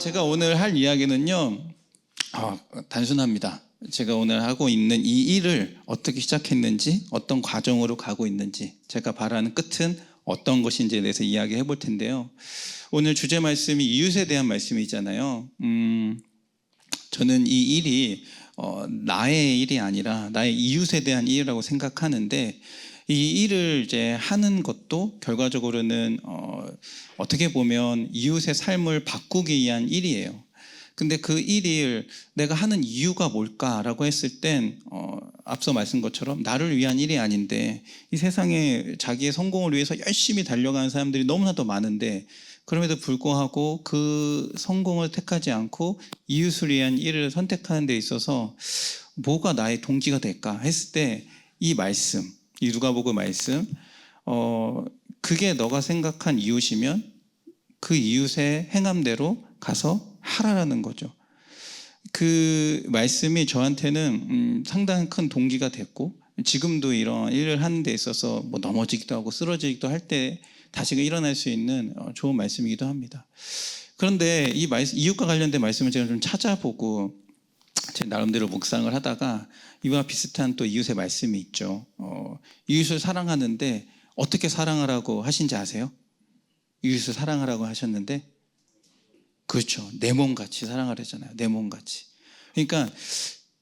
제가 오늘 할 이야기는요, 단순합니다. 제가 오늘 하고 있는 이 일을 어떻게 시작했는지, 어떤 과정으로 가고 있는지, 제가 바라는 끝은 어떤 것인지에 대해서 이야기해 볼 텐데요. 오늘 주제 말씀이 이웃에 대한 말씀이잖아요. 저는 이 일이 나의 일이 아니라 나의 이웃에 대한 일이라고 생각하는데, 이 일을 이제 하는 것도 결과적으로는 어떻게 보면 이웃의 삶을 바꾸기 위한 일이에요. 근데 그 일을 내가 하는 이유가 뭘까라고 했을 땐 앞서 말씀 것처럼 나를 위한 일이 아닌데, 이 세상에 자기의 성공을 위해서 열심히 달려가는 사람들이 너무나도 많은데, 그럼에도 불구하고 그 성공을 택하지 않고 이웃을 위한 일을 선택하는 데 있어서 뭐가 나의 동기가 될까 했을 때, 이 말씀, 이 누가복음 말씀, 그게 너가 생각한 이웃이면 그 이웃의 행함대로 가서 하라라는 거죠. 그 말씀이 저한테는 상당히 큰 동기가 됐고, 지금도 이런 일을 하는 데 있어서 뭐 넘어지기도 하고 쓰러지기도 할 때 다시금 일어날 수 있는 좋은 말씀이기도 합니다. 그런데 이 말씀, 이웃과 관련된 말씀을 제가 좀 찾아보고 제 나름대로 묵상을 하다가 이와 비슷한 또 이웃의 말씀이 있죠. 이웃을 사랑하는데 어떻게 사랑하라고 하신지 아세요? 이웃을 사랑하라고 하셨는데, 그렇죠, 내 몸같이 사랑하라잖아요. 내 몸같이. 그러니까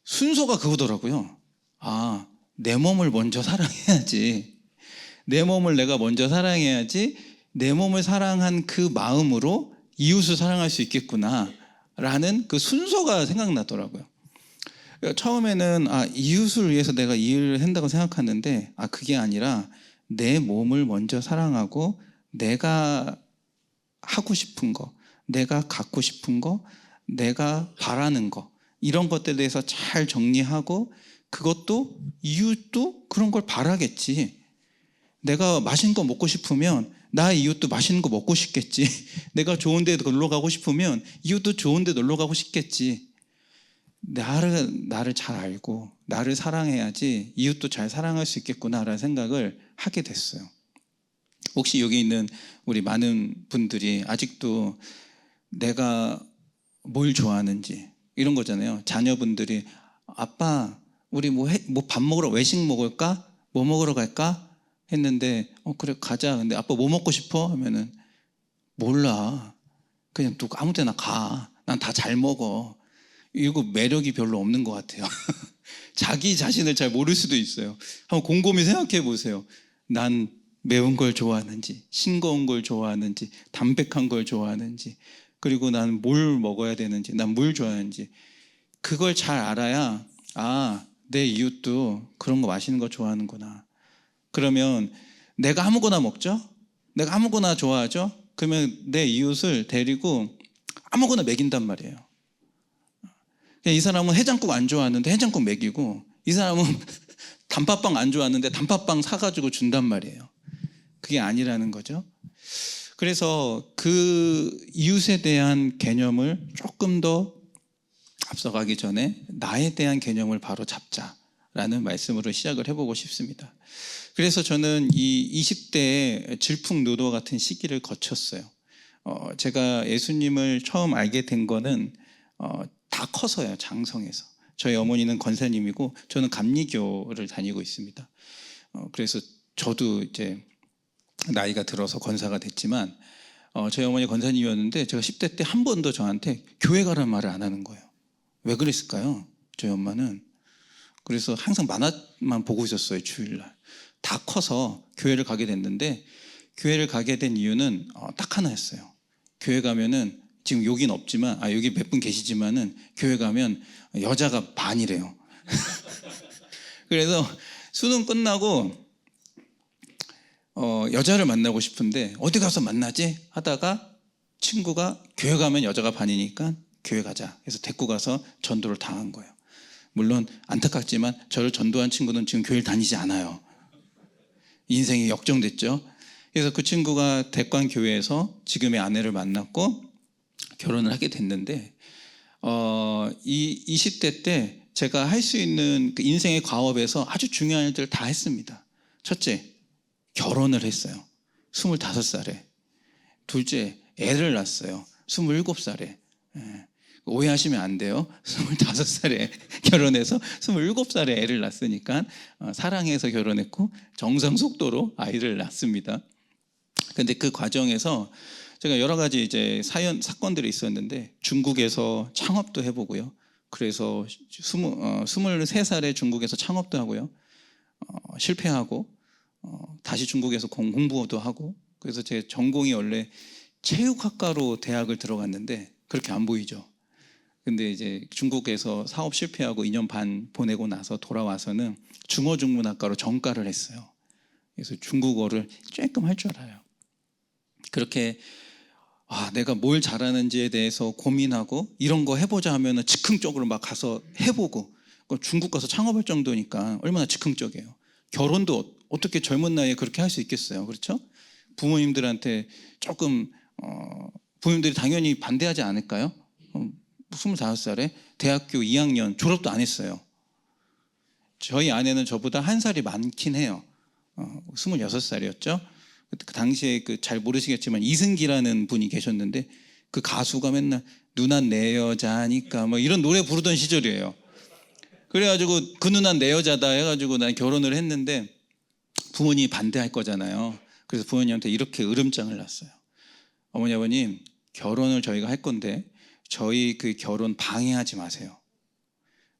순서가 그거더라고요. 내 몸을 먼저 사랑해야지, 내 몸을 내가 먼저 사랑해야지 내 몸을 사랑한 그 마음으로 이웃을 사랑할 수 있겠구나 라는 그 순서가 생각나더라고요. 처음에는 이웃을 위해서 내가 이 일을 한다고 생각하는데, 그게 아니라 내 몸을 먼저 사랑하고 내가 하고 싶은 거, 내가 갖고 싶은 거, 내가 바라는 거, 이런 것들에 대해서 잘 정리하고, 그것도 이웃도 그런 걸 바라겠지. 내가 맛있는 거 먹고 싶으면 나의 이웃도 맛있는 거 먹고 싶겠지. 내가 좋은 데 놀러 가고 싶으면 이웃도 좋은 데 놀러 가고 싶겠지. 나를 잘 알고 나를 사랑해야지 이웃도 잘 사랑할 수 있겠구나라는 생각을 하게 됐어요. 혹시 여기 있는 우리 많은 분들이 아직도 내가 뭘 좋아하는지 이런 거잖아요. 자녀분들이 아빠 우리 뭐 밥 먹으러 외식 먹을까? 뭐 먹으러 갈까? 했는데 그래 가자. 근데 아빠 뭐 먹고 싶어? 하면은 몰라. 그냥 또 아무 데나 가. 난 다 잘 먹어. 이거 매력이 별로 없는 것 같아요. 자기 자신을 잘 모를 수도 있어요. 한번 곰곰이 생각해 보세요. 난 매운 걸 좋아하는지, 싱거운 걸 좋아하는지, 담백한 걸 좋아하는지, 그리고 난 뭘 먹어야 되는지, 난 뭘 좋아하는지, 그걸 잘 알아야 내 이웃도 그런 거 맛있는 거 좋아하는구나. 그러면 내가 아무거나 먹죠? 내가 아무거나 좋아하죠? 그러면 내 이웃을 데리고 아무거나 먹인단 말이에요. 이 사람은 해장국 안 좋아하는데 해장국 먹이고, 이 사람은 단팥빵 안 좋아하는데 단팥빵 사가지고 준단 말이에요. 그게 아니라는 거죠. 그래서 그 이웃에 대한 개념을 조금 더 앞서가기 전에 나에 대한 개념을 바로 잡자라는 말씀으로 시작을 해보고 싶습니다. 그래서 저는 이 20대의 질풍노도 같은 시기를 거쳤어요. 제가 예수님을 처음 알게 된 거는 다 커서요. 장성에서. 저희 어머니는 권사님이고 저는 감리교를 다니고 있습니다. 그래서 저도 이제 나이가 들어서 권사가 됐지만 저희 어머니 권사님이었는데, 제가 10대 때 한 번도 저한테 교회 가라는 말을 안 하는 거예요. 왜 그랬을까요? 저희 엄마는. 그래서 항상 만화만 보고 있었어요. 주일날. 다 커서 교회를 가게 됐는데, 교회를 가게 된 이유는 딱 하나였어요. 교회 가면은, 지금 여긴 없지만 여기 몇 분 계시지만은 교회 가면 여자가 반이래요. 그래서 수능 끝나고 여자를 만나고 싶은데 어디 가서 만나지? 하다가 친구가 교회 가면 여자가 반이니까 교회 가자 해서 데리고 가서 전도를 당한 거예요. 물론 안타깝지만 저를 전도한 친구는 지금 교회를 다니지 않아요. 인생이 역정됐죠. 그래서 그 친구가 대관교회에서 지금의 아내를 만났고 결혼을 하게 됐는데, 이 20대 때 제가 할 수 있는 그 인생의 과업에서 아주 중요한 일들을 다 했습니다. 첫째, 결혼을 했어요. 25살에. 둘째, 애를 낳았어요. 27살에. 오해하시면 안 돼요. 25살에 결혼해서 27살에 애를 낳았으니까 사랑해서 결혼했고 정상 속도로 아이를 낳습니다. 근데 그 과정에서 제가 여러 가지 이제 사건들이 있었는데 중국에서 창업도 해보고요. 그래서 23살에 중국에서 창업도 하고요. 실패하고 다시 중국에서 공부도 하고, 그래서 제 전공이 원래 체육학과로 대학을 들어갔는데 그렇게 안 보이죠. 근데 이제 중국에서 사업 실패하고 2년 반 보내고 나서 돌아와서는 중어중문학과로 전과를 했어요. 그래서 중국어를 조금 할 줄 알아요. 그렇게 내가 뭘 잘하는지에 대해서 고민하고 이런 거 해보자 하면은 즉흥적으로 막 가서 해보고, 중국 가서 창업할 정도니까 얼마나 즉흥적이에요. 결혼도 어떻게 젊은 나이에 그렇게 할 수 있겠어요, 그렇죠? 부모님들한테 조금 부모님들이 당연히 반대하지 않을까요? 25살에 대학교 2학년 졸업도 안 했어요. 저희 아내는 저보다 한 살이 많긴 해요. 26살이었죠. 그 당시에 잘 모르시겠지만 이승기라는 분이 계셨는데 그 가수가 맨날 누난 내 여자니까 뭐 이런 노래 부르던 시절이에요. 그래가지고 그 누난 내 여자다 해가지고 난 결혼을 했는데 부모님이 반대할 거잖아요. 그래서 부모님한테 이렇게 으름장을 놨어요. 어머니 아버님, 결혼을 저희가 할 건데 저희 그 결혼 방해하지 마세요.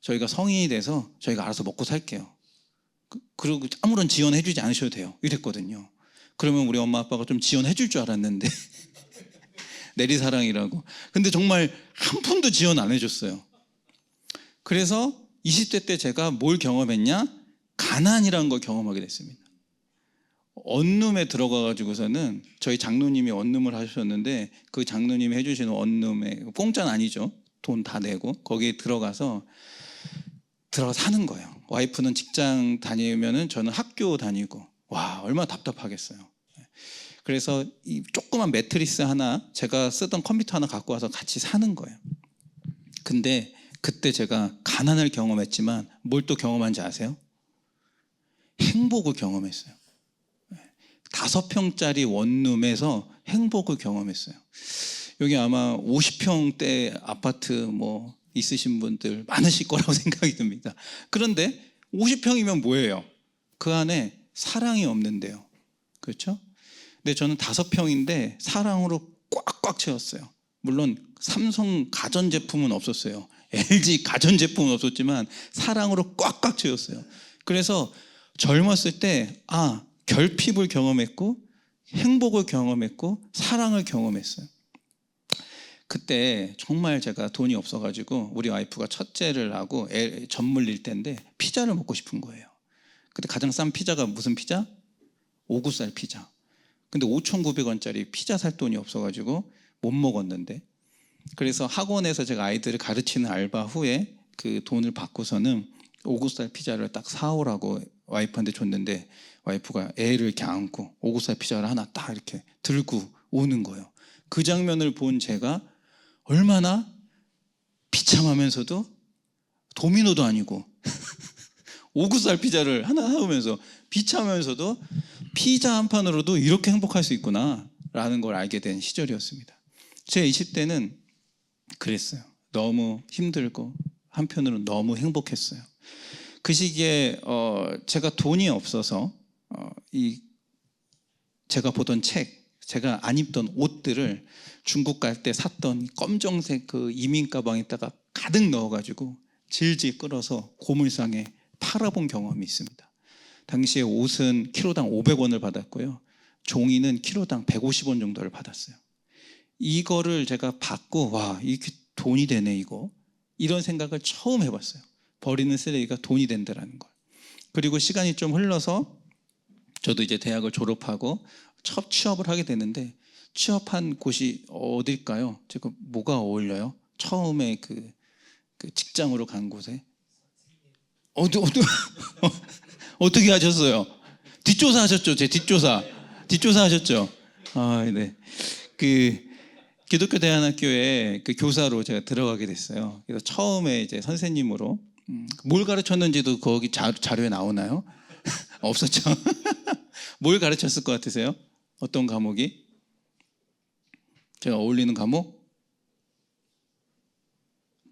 저희가 성인이 돼서 저희가 알아서 먹고 살게요. 그리고 아무런 지원해 주지 않으셔도 돼요. 이랬거든요. 그러면 우리 엄마 아빠가 좀 지원해 줄 줄 알았는데 내리사랑이라고. 근데 정말 한 푼도 지원 안 해줬어요. 그래서 20대 때 제가 뭘 경험했냐? 가난이라는 걸 경험하게 됐습니다. 원룸에 들어가가지고서는 저희 장로님이 원룸을 하셨는데 그 장로님이 해주시는 원룸에, 공짜는 아니죠, 돈 다 내고 거기에 들어가서 사는 거예요. 와이프는 직장 다니면은 저는 학교 다니고, 와 얼마나 답답하겠어요. 그래서 이 조그만 매트리스 하나, 제가 쓰던 컴퓨터 하나 갖고 와서 같이 사는 거예요. 근데 그때 제가 가난을 경험했지만 뭘 또 경험한지 아세요? 행복을 경험했어요. 5평짜리 원룸에서 행복을 경험했어요. 여기 아마 50평대 아파트 뭐 있으신 분들 많으실 거라고 생각이 듭니다. 그런데 50평이면 뭐예요? 그 안에 사랑이 없는데요, 그렇죠? 근데 저는 5평인데 사랑으로 꽉꽉 채웠어요. 물론 삼성 가전제품은 없었어요. LG 가전제품은 없었지만 사랑으로 꽉꽉 채웠어요. 그래서 젊었을 때 결핍을 경험했고 행복을 경험했고 사랑을 경험했어요. 그때 정말 제가 돈이 없어가지고 우리 와이프가 첫째를 하고 애 젖 물릴 때인데 피자를 먹고 싶은 거예요. 그때 가장 싼 피자가 무슨 피자? 오구살 피자. 근데 5,900원짜리 피자 살 돈이 없어가지고 못 먹었는데, 그래서 학원에서 제가 아이들을 가르치는 알바 후에 그 돈을 받고서는 오구살 피자를 딱 사오라고 와이프한테 줬는데 와이프가 애를 이렇게 안고 오구살 피자를 하나 딱 이렇게 들고 오는 거예요. 그 장면을 본 제가 얼마나 비참하면서도, 도미노도 아니고 오구살 피자를 하나 사오면서 비참하면서도 피자 한 판으로도 이렇게 행복할 수 있구나 라는 걸 알게 된 시절이었습니다. 제 20대는 그랬어요. 너무 힘들고 한편으로는 너무 행복했어요. 그 시기에 제가 돈이 없어서 제가 보던 책, 제가 안 입던 옷들을 중국 갈 때 샀던 검정색 그 이민 가방에다가 가득 넣어가지고 질질 끌어서 고물상에 팔아본 경험이 있습니다. 당시에 옷은 키로당 500원을 받았고요. 종이는 키로당 150원 정도를 받았어요. 이거를 제가 받고 이게 돈이 되네 이거. 이런 생각을 처음 해봤어요. 버리는 쓰레기가 돈이 된다는 걸. 그리고 시간이 좀 흘러서 저도 이제 대학을 졸업하고 첫 취업을 하게 되는데, 취업한 곳이 어딜까요? 제가 뭐가 어울려요? 처음에 그 직장으로 간 곳에 어떻게 하셨어요? 뒷조사 하셨죠? 제 뒷조사 하셨죠? 네. 기독교 대안학교에 그 교사로 제가 들어가게 됐어요. 그래서 처음에 이제 선생님으로 뭘 가르쳤는지도 거기 자료에 나오나요? 없었죠. 뭘 가르쳤을 것 같으세요? 어떤 과목이? 제가 어울리는 과목?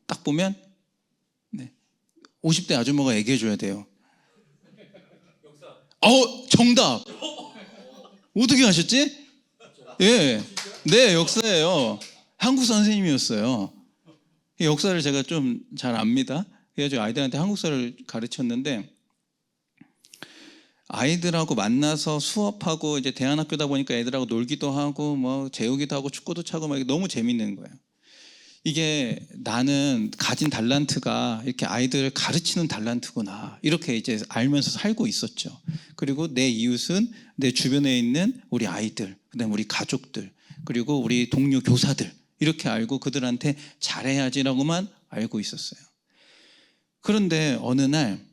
딱 보면 50대 아주머니가 얘기해 줘야 돼요. 정답. 어떻게 하셨지? 예, 네, 역사예요. 한국 선생님이었어요. 역사를 제가 좀 잘 압니다. 그래가지고 아이들한테 한국사를 가르쳤는데, 아이들하고 만나서 수업하고 이제 대안학교다 보니까 애들하고 놀기도 하고 뭐 재우기도 하고 축구도 차고 막 너무 재밌는 거예요. 이게 나는 가진 달란트가 이렇게 아이들을 가르치는 달란트구나, 이렇게 이제 알면서 살고 있었죠. 그리고 내 이웃은 내 주변에 있는 우리 아이들, 그다음에 우리 가족들, 그리고 우리 동료 교사들, 이렇게 알고 그들한테 잘해야지라고만 알고 있었어요. 그런데 어느 날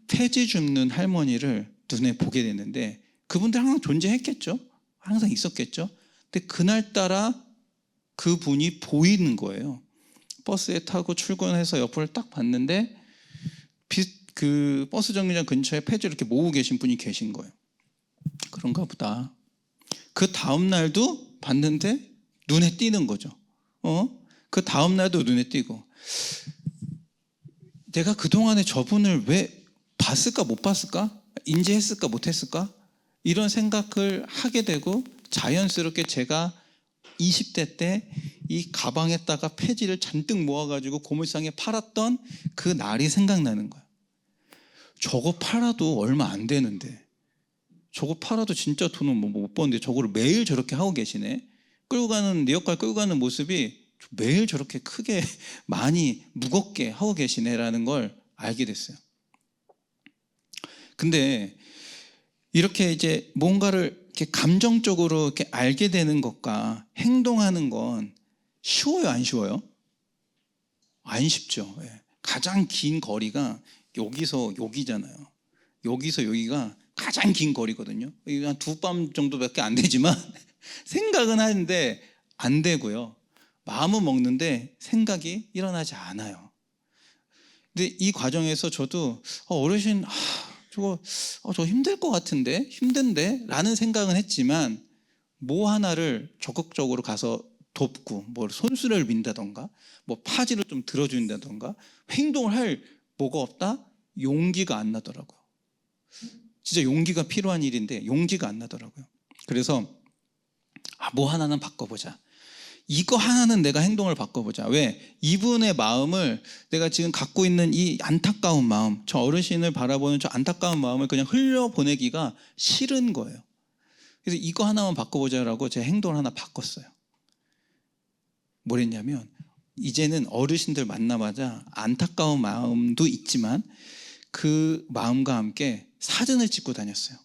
폐지 줍는 할머니를 눈에 보게 됐는데, 그분들 항상 존재했겠죠. 항상 있었겠죠. 근데 그날따라 그분이 보이는 거예요. 버스에 타고 출근해서 옆을 딱 봤는데 그 버스 정류장 근처에 폐지를 이렇게 모으고 계신 분이 계신 거예요. 그런가 보다. 그 다음 날도 봤는데 눈에 띄는 거죠. 그 다음 날도 눈에 띄고, 내가 그동안에 저분을 왜 봤을까 못 봤을까? 인지했을까 못했을까? 이런 생각을 하게 되고, 자연스럽게 제가 20대 때 이 가방에다가 폐지를 잔뜩 모아가지고 고물상에 팔았던 그 날이 생각나는 거예요. 저거 팔아도 얼마 안 되는데, 저거 팔아도 진짜 돈은 못 버는데 저거를 매일 저렇게 하고 계시네. 리어카 끌고 가는 모습이 매일 저렇게 크게 많이 무겁게 하고 계시네라는 걸 알게 됐어요. 근데 이렇게 이제 뭔가를 이렇게 감정적으로 이렇게 알게 되는 것과 행동하는 건 쉬워요, 안 쉬워요? 안 쉽죠. 가장 긴 거리가 여기서 여기잖아요. 여기서 여기가 가장 긴 거리거든요. 한 2밤 정도밖에 안 되지만 생각은 하는데 안 되고요. 마음은 먹는데 생각이 일어나지 않아요. 근데 이 과정에서 저도 어르신 저 힘들 것 같은데, 힘든데 라는 생각은 했지만, 뭐 하나를 적극적으로 가서 돕고 뭐 손수레를 민다던가 뭐 파지를 좀 들어준다던가 행동을 할 뭐가 없다? 용기가 안 나더라고요. 진짜 용기가 필요한 일인데 용기가 안 나더라고요. 그래서 뭐 하나는 바꿔보자. 이거 하나는 내가 행동을 바꿔보자. 왜? 이분의 마음을, 내가 지금 갖고 있는 이 안타까운 마음, 저 어르신을 바라보는 저 안타까운 마음을 그냥 흘려보내기가 싫은 거예요. 그래서 이거 하나만 바꿔보자라고 제 행동을 하나 바꿨어요. 뭐랬냐면, 이제는 어르신들 만나마자 안타까운 마음도 있지만 그 마음과 함께 사진을 찍고 다녔어요.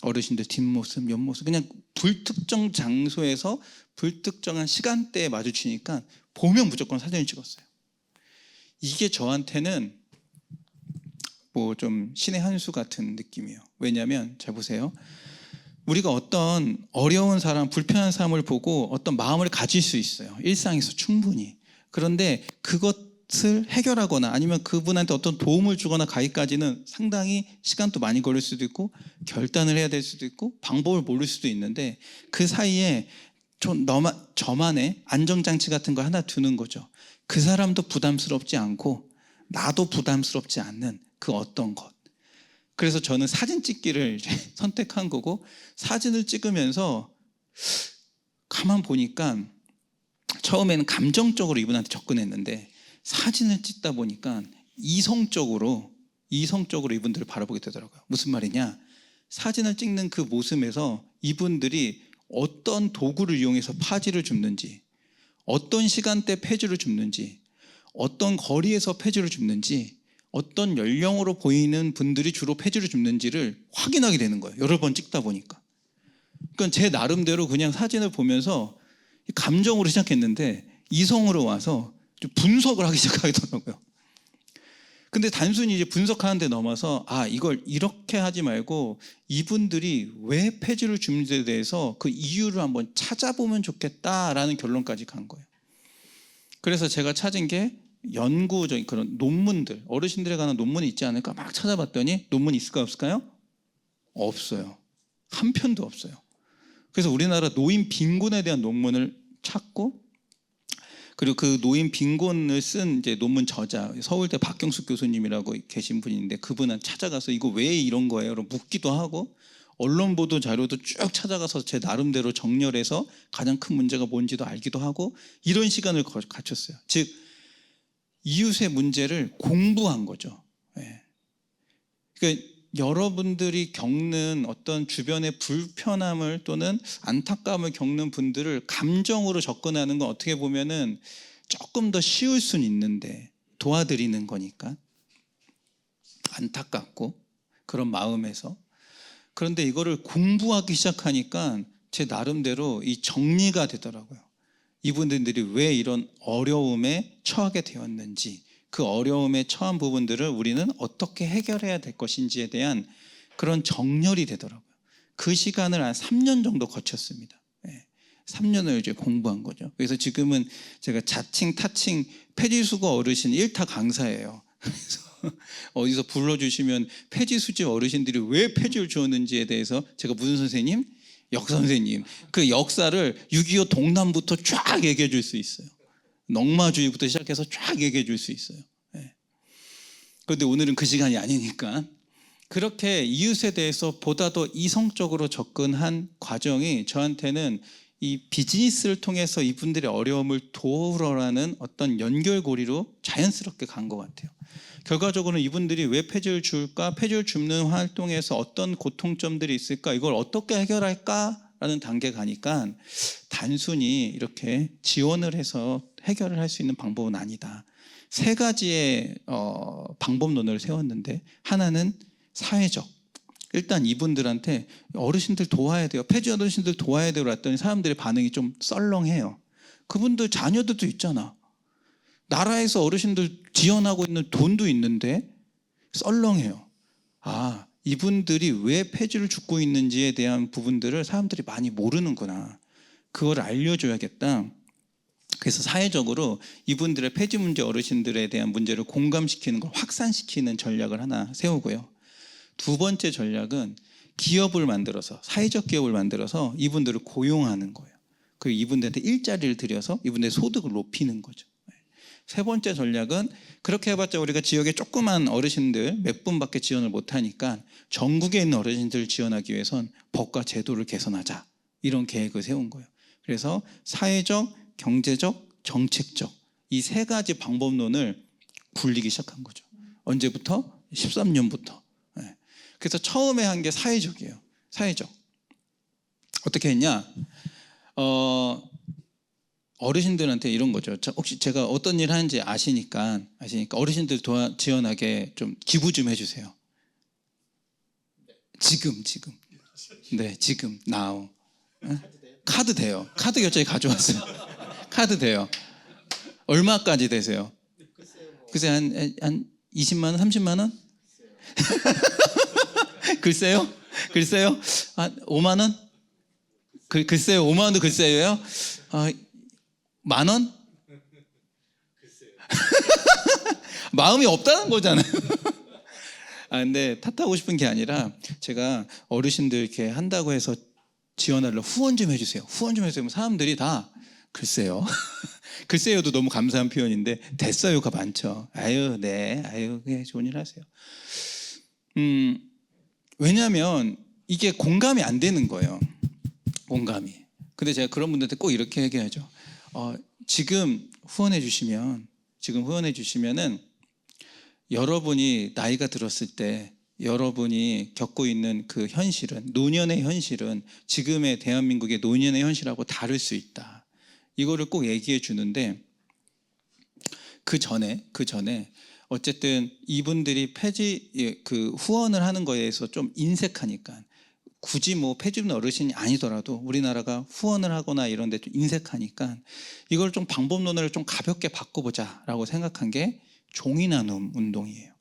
어르신들 뒷모습, 옆모습, 그냥 불특정 장소에서 불특정한 시간대에 마주치니까 보면 무조건 사진을 찍었어요. 이게 저한테는 뭐 좀 신의 한 수 같은 느낌이에요. 왜냐하면 잘 보세요. 우리가 어떤 어려운 사람, 불편한 사람을 보고 어떤 마음을 가질 수 있어요. 일상에서 충분히. 그런데 그것을 해결하거나 아니면 그분한테 어떤 도움을 주거나 가기까지는 상당히 시간도 많이 걸릴 수도 있고 결단을 해야 될 수도 있고 방법을 모를 수도 있는데, 그 사이에 저만의 안정장치 같은 거 하나 두는 거죠. 그 사람도 부담스럽지 않고 나도 부담스럽지 않는 그 어떤 것. 그래서 저는 사진 찍기를 선택한 거고, 사진을 찍으면서 가만 보니까 처음에는 감정적으로 이분한테 접근했는데 사진을 찍다 보니까 이성적으로 이분들을 바라보게 되더라고요. 무슨 말이냐? 사진을 찍는 그 모습에서 이분들이 어떤 도구를 이용해서 파지를 줍는지, 어떤 시간대 폐지를 줍는지, 어떤 거리에서 폐지를 줍는지, 어떤 연령으로 보이는 분들이 주로 폐지를 줍는지를 확인하게 되는 거예요. 여러 번 찍다 보니까. 그러니까 제 나름대로 그냥 사진을 보면서 감정으로 시작했는데 이성으로 와서 좀 분석을 하기 시작하더라고요. 근데 단순히 이제 분석하는 데 넘어서 이걸 이렇게 하지 말고 이분들이 왜 폐지를 주는 데 대해서 그 이유를 한번 찾아보면 좋겠다라는 결론까지 간 거예요. 그래서 제가 찾은 게 연구적인 그런 논문들, 어르신들에 관한 논문이 있지 않을까 막 찾아봤더니 논문이 있을까요, 없을까요? 없어요. 한 편도 없어요. 그래서 우리나라 노인 빈곤에 대한 논문을 찾고, 그리고 그 노인 빈곤을 쓴 이제 논문 저자 서울대 박경숙 교수님이라고 계신 분인데 그분은 찾아가서 이거 왜 이런 거예요? 묻기도 하고 언론 보도 자료도 쭉 찾아가서 제 나름대로 정렬해서 가장 큰 문제가 뭔지도 알기도 하고 이런 시간을 갖췄어요. 즉 이웃의 문제를 공부한 거죠. 예. 그러니까 여러분들이 겪는 어떤 주변의 불편함을 또는 안타까움을 겪는 분들을 감정으로 접근하는 건 어떻게 보면은 조금 더 쉬울 수는 있는데 도와드리는 거니까 안타깝고 그런 마음에서 그런데 이거를 공부하기 시작하니까 제 나름대로 이 정리가 되더라고요. 이분들이 왜 이런 어려움에 처하게 되었는지 그 어려움에 처한 부분들을 우리는 어떻게 해결해야 될 것인지에 대한 그런 정렬이 되더라고요. 그 시간을 한 3년 정도 거쳤습니다. 3년을 이제 공부한 거죠. 그래서 지금은 제가 자칭 타칭 폐지수거 어르신 1타 강사예요. 그래서 어디서 불러주시면 폐지수집 어르신들이 왜 폐지를 주었는지에 대해서 제가 무슨 선생님? 역선생님. 그 역사를 6.25 동남부터 쫙 얘기해 줄 수 있어요. 넉마주의부터 시작해서 쫙 얘기해 줄 수 있어요. 그런데 오늘은 그 시간이 아니니까 그렇게 이웃에 대해서 보다 더 이성적으로 접근한 과정이 저한테는 이 비즈니스를 통해서 이분들의 어려움을 도우러라는 어떤 연결고리로 자연스럽게 간 것 같아요. 결과적으로는 이분들이 왜 폐지를 줄까? 폐지를 줍는 활동에서 어떤 고통점들이 있을까? 이걸 어떻게 해결할까라는 단계에 가니까 단순히 이렇게 지원을 해서 해결을 할 수 있는 방법은 아니다. 3가지의 방법론을 세웠는데 하나는 사회적. 일단 이분들한테 어르신들 도와야 돼요. 폐지 어르신들 도와야 돼요. 그랬더니 사람들의 반응이 좀 썰렁해요. 그분들 자녀들도 있잖아. 나라에서 어르신들 지원하고 있는 돈도 있는데 썰렁해요. 아, 이분들이 왜 폐지를 줍고 있는지에 대한 부분들을 사람들이 많이 모르는구나. 그걸 알려줘야겠다. 그래서 사회적으로 이분들의 폐지 문제 어르신들에 대한 문제를 공감시키는 걸 확산시키는 전략을 하나 세우고요. 2번째 전략은 기업을 만들어서 사회적 기업을 만들어서 이분들을 고용하는 거예요. 그리고 이분들한테 일자리를 들여서 이분들의 소득을 높이는 거죠. 3번째 전략은 그렇게 해봤자 우리가 지역에 조그만 어르신들 몇 분밖에 지원을 못하니까 전국에 있는 어르신들을 지원하기 위해선 법과 제도를 개선하자 이런 계획을 세운 거예요. 그래서 사회적, 경제적, 정책적 이 3가지 방법론을 굴리기 시작한 거죠. 언제부터? 13년부터. 그래서 처음에 한 게 사회적이에요. 사회적. 어떻게 했냐? 어르신들한테 이런 거죠. 혹시 제가 어떤 일 하는지 아시니까 어르신들 지원하게 좀 기부 좀 해주세요. 지금. 네, 지금, now. 카드 돼요. 카드 결제기 가져왔어요. 카드 돼요. 얼마까지 되세요? 글쎄 한 20만 원, 30만 원? 글쎄요? 한 5만 원? 글쎄요. 5만 원도 글쎄요? 만 원? 마음이 없다는 거잖아요. 근데 탓하고 싶은 게 아니라 제가 어르신들 이렇게 한다고 해서 지원하려고 후원 좀 해주세요. 후원 좀 해주세요. 사람들이 다 글쎄요. 글쎄요도 너무 감사한 표현인데 됐어요가 많죠. 아유, 네. 아유, 네, 좋은 일 하세요. 왜냐하면 이게 공감이 안 되는 거예요. 공감이. 근데 제가 그런 분들한테 꼭 이렇게 얘기하죠. 지금 후원해 주시면은 여러분이 나이가 들었을 때 여러분이 겪고 있는 그 현실은 노년의 현실은 지금의 대한민국의 노년의 현실하고 다를 수 있다. 이거를 꼭 얘기해 주는데 그 전에 어쨌든 이분들이 폐지 그 후원을 하는 거에 대해서 좀 인색하니까 굳이 뭐 폐지 줍는 어르신이 아니더라도 우리나라가 후원을 하거나 이런 데 좀 인색하니까 이걸 좀 방법론을 좀 가볍게 바꿔보자라고 생각한 게 종이 나눔 운동이에요.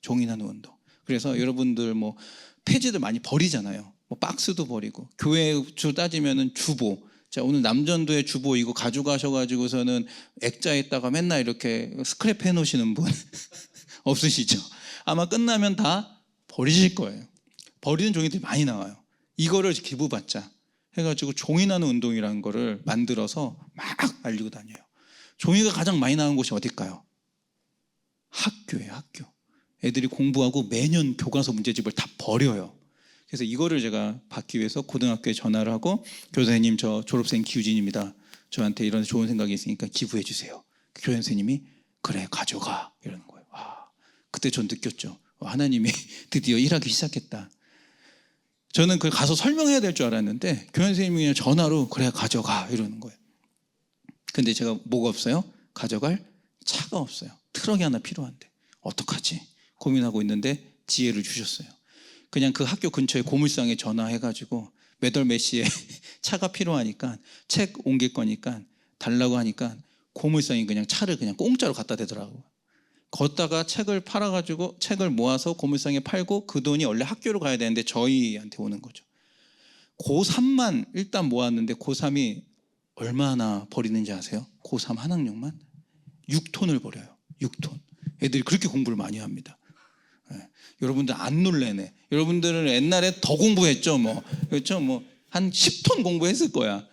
종이 나눔 운동. 그래서 여러분들 뭐 폐지들 많이 버리잖아요. 뭐 박스도 버리고 교회 주 따지면은 주보. 자, 오늘 남전도의 주보 이거 가져가셔가지고서는 액자에다가 맨날 이렇게 스크랩 해놓으시는 분 없으시죠? 아마 끝나면 다 버리실 거예요. 버리는 종이들이 많이 나와요. 이거를 기부받자 해가지고 종이 나눔 운동이라는 거를 만들어서 막 알리고 다녀요. 종이가 가장 많이 나오는 곳이 어딜까요? 학교예요, 학교. 애들이 공부하고 매년 교과서 문제집을 다 버려요. 그래서 이거를 제가 받기 위해서 고등학교에 전화를 하고, 교사님 저 졸업생 기우진입니다. 저한테 이런 좋은 생각이 있으니까 기부해 주세요. 교장 선생님이 그래 가져가 이러는 거예요. 그때 전 느꼈죠. 하나님이 드디어 일하기 시작했다. 저는 그걸 가서 설명해야 될 줄 알았는데 교장 선생님이 그냥 전화로 그래 가져가 이러는 거예요. 근데 제가 뭐가 없어요? 가져갈 차가 없어요. 트럭이 하나 필요한데 어떡하지? 고민하고 있는데 지혜를 주셨어요. 그냥 그 학교 근처에 고물상에 전화해가지고 몇 월 몇 시에 차가 필요하니까 책 옮길 거니까 달라고 하니까 고물상에 그냥 차를 그냥 공짜로 갖다 대더라고요. 걷다가 책을 팔아가지고 책을 모아서 고물상에 팔고 그 돈이 원래 학교로 가야 되는데 저희한테 오는 거죠. 고3만 일단 모았는데 고3이 얼마나 버리는지 아세요? 고3 한 학년만 6톤을 버려요. 6톤. 애들이 그렇게 공부를 많이 합니다. 여러분들 안 놀래네. 여러분들은 옛날에 더 공부했죠, 그렇죠? 한 10톤 공부했을 거야.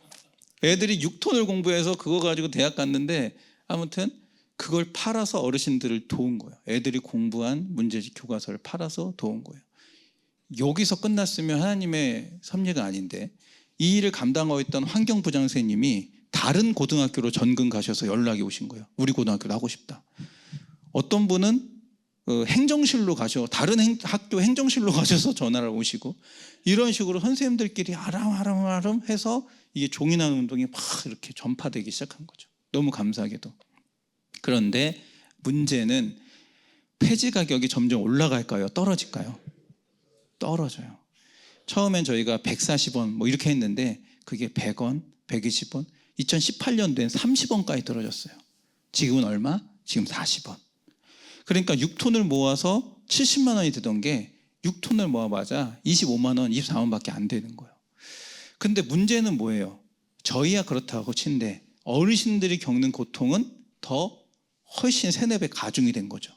애들이 6톤을 공부해서 그거 가지고 대학 갔는데 아무튼 그걸 팔아서 어르신들을 도운 거예요. 애들이 공부한 문제집 교과서를 팔아서 도운 거예요. 여기서 끝났으면 하나님의 섭리가 아닌데 이 일을 감당하고 있던 환경부장 선생님이 다른 고등학교로 전근 가셔서 연락이 오신 거예요. 우리 고등학교로 하고 싶다. 어떤 분은 행정실로 가셔 다른 학교 행정실로 가셔서 전화를 오시고 이런 식으로 선생님들끼리 아람아람 해서 이게 종이 나는 운동이 막 이렇게 전파되기 시작한 거죠. 너무 감사하게도. 그런데 문제는 폐지 가격이 점점 올라갈까요? 떨어질까요? 떨어져요. 처음엔 저희가 140원 이렇게 했는데 그게 100원, 120원, 2018년도엔 30원까지 떨어졌어요. 지금은 얼마? 지금 40원. 그러니까 6톤을 모아서 70만 원이 되던 게 6톤을 모아봐자 25만 원, 24원밖에 안 되는 거예요. 근데 문제는 뭐예요? 저희야 그렇다고 친데 어르신들이 겪는 고통은 더 훨씬 3-4배 가중이 된 거죠.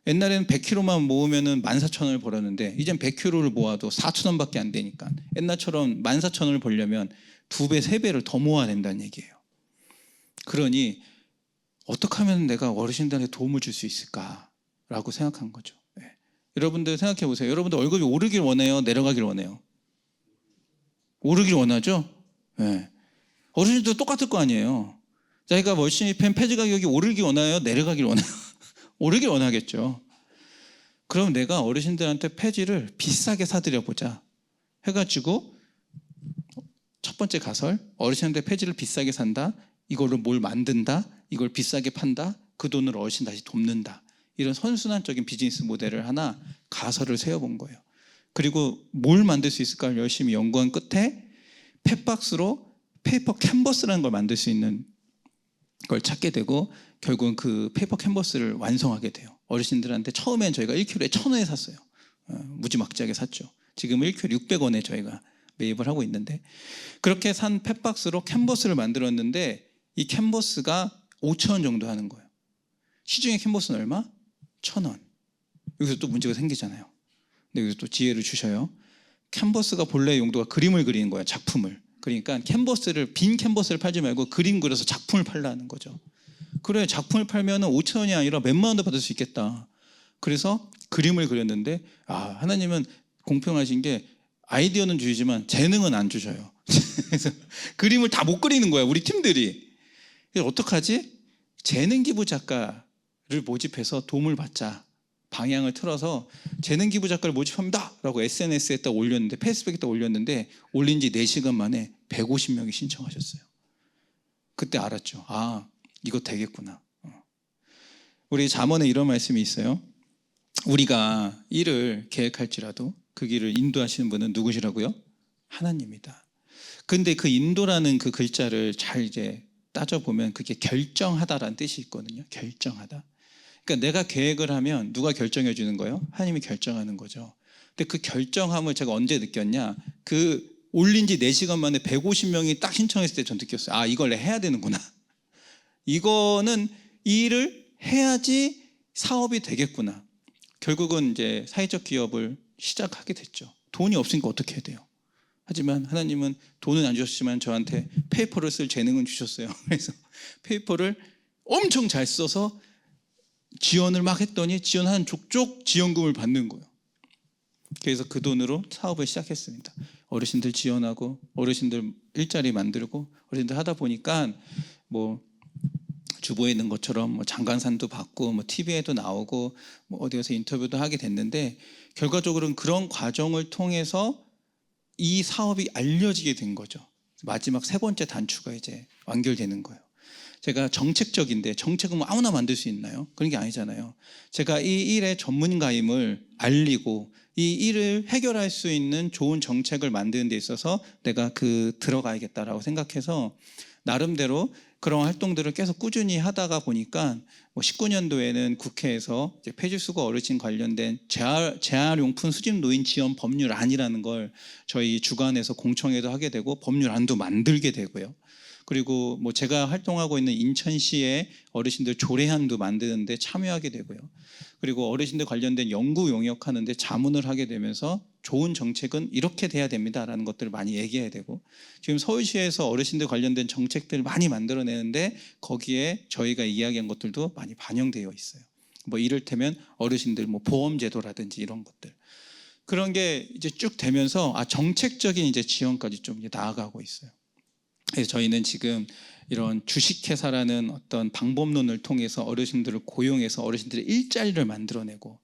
옛날에는 100kg만 모으면 14,000원을 벌었는데 이젠 100kg를 모아도 4,000원밖에 안 되니까 옛날처럼 14,000원을 벌려면 2배, 3배를 더 모아야 된다는 얘기예요. 그러니 어떻게 하면 내가 어르신들한테 도움을 줄 수 있을까라고 생각한 거죠. 여러분들 생각해 보세요. 여러분들 월급이 오르길 원해요? 내려가길 원해요? 오르길 원하죠? 어르신들도 똑같을 거 아니에요. 자기가 열심히 팬 폐지 가격이 오르길 원해요? 내려가길 원해요? 오르길 원하겠죠. 그럼 내가 어르신들한테 폐지를 비싸게 사드려보자 해가지고 첫 번째 가설, 어르신한테 폐지를 비싸게 산다, 이걸로 뭘 만든다, 이걸 비싸게 판다, 그 돈으로 어르신 다시 돕는다. 이런 선순환적인 비즈니스 모델을 하나 가설을 세워본 거예요. 그리고 뭘 만들 수 있을까를 열심히 연구한 끝에 펫박스로 페이퍼 캔버스라는 걸 만들 수 있는 걸 찾게 되고 결국은 그 페이퍼 캔버스를 완성하게 돼요. 어르신들한테 처음엔 저희가 1kg에 1,000원에 샀어요. 무지막지하게 샀죠. 지금은 1kg 600원에 저희가 매입을 하고 있는데 그렇게 산 펫박스로 캔버스를 만들었는데 이 캔버스가 5,000원 정도 하는 거예요. 시중에 캔버스는 얼마? 1,000원. 여기서 또 문제가 생기잖아요. 근데 여기서 또 지혜를 주셔요. 캔버스가 본래 용도가 그림을 그리는 거예요. 작품을. 그러니까 빈 캔버스를 팔지 말고 그림 그려서 작품을 팔라는 거죠. 그래, 작품을 팔면 5,000원이 아니라 몇만 원도 받을 수 있겠다. 그래서 그림을 그렸는데 하나님은 공평하신 게 아이디어는 주시지만 재능은 안 주셔요. 그래서 그림을 다 못 그리는 거야, 우리 팀들이. 그래서 어떡하지? 재능 기부 작가를 모집해서 도움을 받자. 방향을 틀어서 재능 기부 작가를 모집합니다 라고 SNS에 딱 올렸는데, 페이스북에 딱 올렸는데 올린 지 4시간 만에 150명이 신청하셨어요. 그때 알았죠. 이거 되겠구나. 우리 잠언에 이런 말씀이 있어요. 우리가 일을 계획할지라도 그 길을 인도하시는 분은 누구시라고요? 하나님이다. 근데 그 인도라는 그 글자를 잘 이제 따져보면 그게 결정하다라는 뜻이 있거든요. 결정하다. 그러니까 내가 계획을 하면 누가 결정해 주는 거예요? 하나님이 결정하는 거죠. 근데 그 결정함을 제가 언제 느꼈냐? 그 올린 지 4시간 만에 150명이 딱 신청했을 때 전 느꼈어요. 이걸 내가 해야 되는구나. 이거는 이 일을 해야지 사업이 되겠구나. 결국은 이제 사회적 기업을 시작하게 됐죠. 돈이 없으니까 어떻게 해야 돼요? 하지만 하나님은 돈은 안 주셨지만 저한테 페이퍼를 쓸 재능은 주셨어요. 그래서 페이퍼를 엄청 잘 써서 지원을 막 했더니 지원하는 족족 지원금을 받는 거예요. 그래서 그 돈으로 사업을 시작했습니다. 어르신들 지원하고 어르신들 일자리 만들고 어르신들 하다 보니까 뭐 주보에 있는 것처럼 뭐 장관상도 받고 뭐 TV에도 나오고 뭐 어디 가서 인터뷰도 하게 됐는데, 결과적으로는 그런 과정을 통해서 이 사업이 알려지게 된 거죠. 마지막 세 번째 단추가 이제 완결되는 거예요. 제가 정책적인데, 정책은 뭐 아무나 만들 수 있나요? 그런 게 아니잖아요. 제가 이 일의 전문가임을 알리고 이 일을 해결할 수 있는 좋은 정책을 만드는 데 있어서 내가 들어가야겠다라고 생각해서 나름대로 그런 활동들을 계속 꾸준히 하다가 보니까 뭐 19년도에는 국회에서 이제 폐주수거 어르신 관련된 재활용품 수집 노인 지원 법률안이라는 걸 저희 주관에서 공청회도 하게 되고 법률안도 만들게 되고요. 그리고 뭐 제가 활동하고 있는 인천시의 어르신들 조례안도 만드는데 참여하게 되고요. 그리고 어르신들 관련된 연구 용역하는데 자문을 하게 되면서 좋은 정책은 이렇게 돼야 됩니다라는 것들을 많이 얘기해야 되고, 지금 서울시에서 어르신들 관련된 정책들을 많이 만들어내는데 거기에 저희가 이야기한 것들도 많이 반영되어 있어요. 뭐 이를테면 어르신들 뭐 보험제도라든지 이런 것들, 그런 게 이제 쭉 되면서 정책적인 이제 지원까지 좀 이제 나아가고 있어요. 그래서 저희는 지금 이런 주식회사라는 어떤 방법론을 통해서 어르신들을 고용해서 어르신들의 일자리를 만들어내고,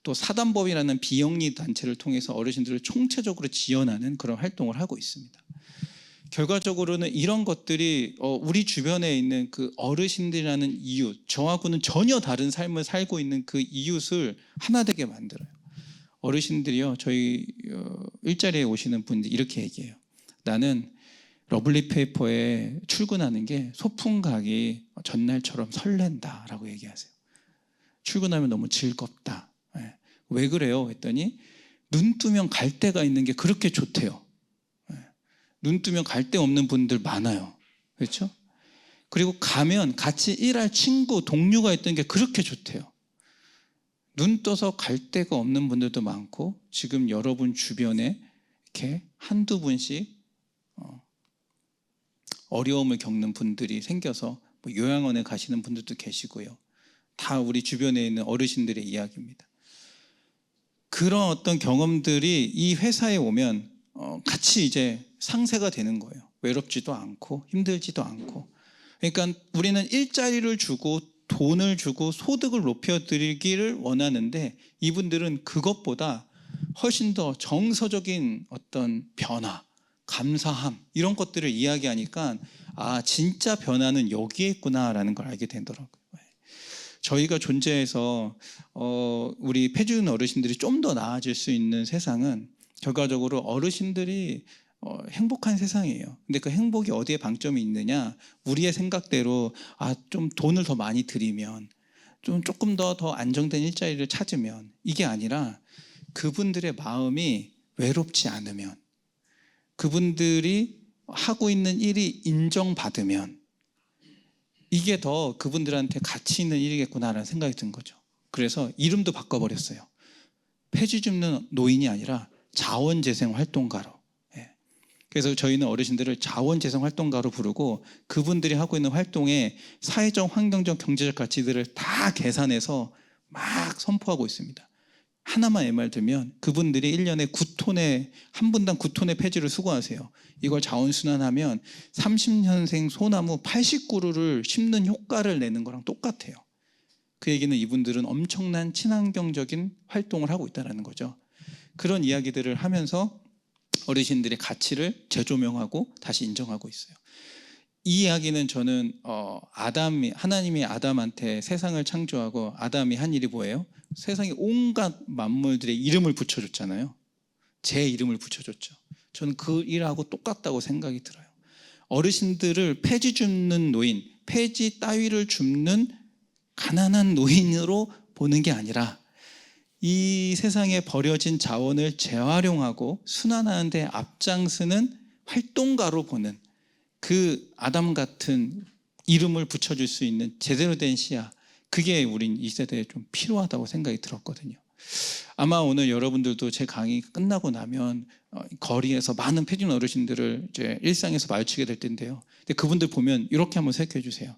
또 사단법이라는 비영리 단체를 통해서 어르신들을 총체적으로 지원하는 그런 활동을 하고 있습니다. 결과적으로는 이런 것들이 우리 주변에 있는 그 어르신들이라는 이웃, 저하고는 전혀 다른 삶을 살고 있는 그 이웃을 하나 되게 만들어요. 어르신들이요, 저희 일자리에 오시는 분들이 이렇게 얘기해요. 나는 러블리 페이퍼에 출근하는 게 소풍 가기 전날처럼 설렌다라고 얘기하세요. 출근하면 너무 즐겁다. 왜 그래요? 했더니 눈 뜨면 갈 데가 있는 게 그렇게 좋대요. 눈 뜨면 갈 데 없는 분들 많아요. 그렇죠? 그리고 가면 같이 일할 친구, 동료가 있던 게 그렇게 좋대요. 눈 떠서 갈 데가 없는 분들도 많고, 지금 여러분 주변에 이렇게 한두 분씩 어려움을 겪는 분들이 생겨서 뭐 요양원에 가시는 분들도 계시고요. 다 우리 주변에 있는 어르신들의 이야기입니다. 그런 어떤 경험들이 이 회사에 오면 같이 이제 상쇄가 되는 거예요. 외롭지도 않고 힘들지도 않고. 그러니까 우리는 일자리를 주고 돈을 주고 소득을 높여드리기를 원하는데, 이분들은 그것보다 훨씬 더 정서적인 어떤 변화, 감사함, 이런 것들을 이야기하니까 진짜 변화는 여기에 있구나라는 걸 알게 되더라고요. 저희가 존재해서 우리 폐주인 어르신들이 좀 더 나아질 수 있는 세상은 결과적으로 어르신들이 행복한 세상이에요. 근데 그 행복이 어디에 방점이 있느냐, 우리의 생각대로 좀 돈을 더 많이 들이면, 조금 더 안정된 일자리를 찾으면, 이게 아니라 그분들의 마음이 외롭지 않으면, 그분들이 하고 있는 일이 인정받으면, 이게 더 그분들한테 가치 있는 일이겠구나라는 생각이 든 거죠. 그래서 이름도 바꿔버렸어요. 폐지 줍는 노인이 아니라 자원재생 활동가로. 그래서 저희는 어르신들을 자원재생 활동가로 부르고, 그분들이 하고 있는 활동에 사회적, 환경적, 경제적 가치들을 다 계산해서 막 선포하고 있습니다. 하나만 예말 들면 그분들이 1년에 9톤의, 한 분당 9톤의 폐지를 수거하세요. 이걸 자원순환하면 30년생 소나무 80그루를 심는 효과를 내는 거랑 똑같아요. 그 얘기는 이분들은 엄청난 친환경적인 활동을 하고 있다는 거죠. 그런 이야기들을 하면서 어르신들의 가치를 재조명하고 다시 인정하고 있어요. 이 이야기는 저는 하나님이 아담한테 세상을 창조하고 아담이 한 일이 뭐예요? 세상에 온갖 만물들의 이름을 붙여줬잖아요. 제 이름을 붙여줬죠. 저는 그 일하고 똑같다고 생각이 들어요. 어르신들을 폐지 줍는 노인, 폐지 따위를 줍는 가난한 노인으로 보는 게 아니라, 이 세상에 버려진 자원을 재활용하고 순환하는 데 앞장서는 활동가로 보는, 그 아담 같은 이름을 붙여줄 수 있는 제대로 된 시야, 그게 우린 이 세대에 좀 필요하다고 생각이 들었거든요. 아마 오늘 여러분들도 제 강의 끝나고 나면 거리에서 많은 폐진 어르신들을 이제 일상에서 마주치게 될 텐데요. 근데 그분들 보면 이렇게 한번 생각해 주세요.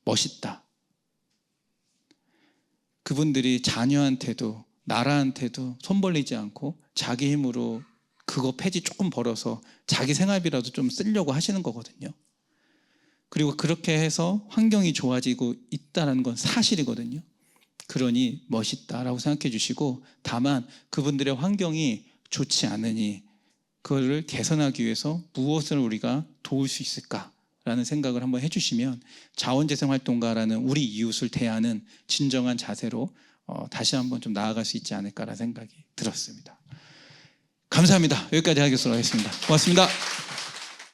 멋있다. 그분들이 자녀한테도 나라한테도 손 벌리지 않고 자기 힘으로 그거 폐지 조금 벌어서 자기 생활비라도 좀 쓰려고 하시는 거거든요. 그리고 그렇게 해서 환경이 좋아지고 있다는 건 사실이거든요. 그러니 멋있다라고 생각해 주시고, 다만 그분들의 환경이 좋지 않으니 그거를 개선하기 위해서 무엇을 우리가 도울 수 있을까라는 생각을 한번 해주시면 자원재생활동가라는 우리 이웃을 대하는 진정한 자세로 다시 한번 좀 나아갈 수 있지 않을까라는 생각이 들었습니다. 감사합니다. 여기까지 하겠습니다. 고맙습니다.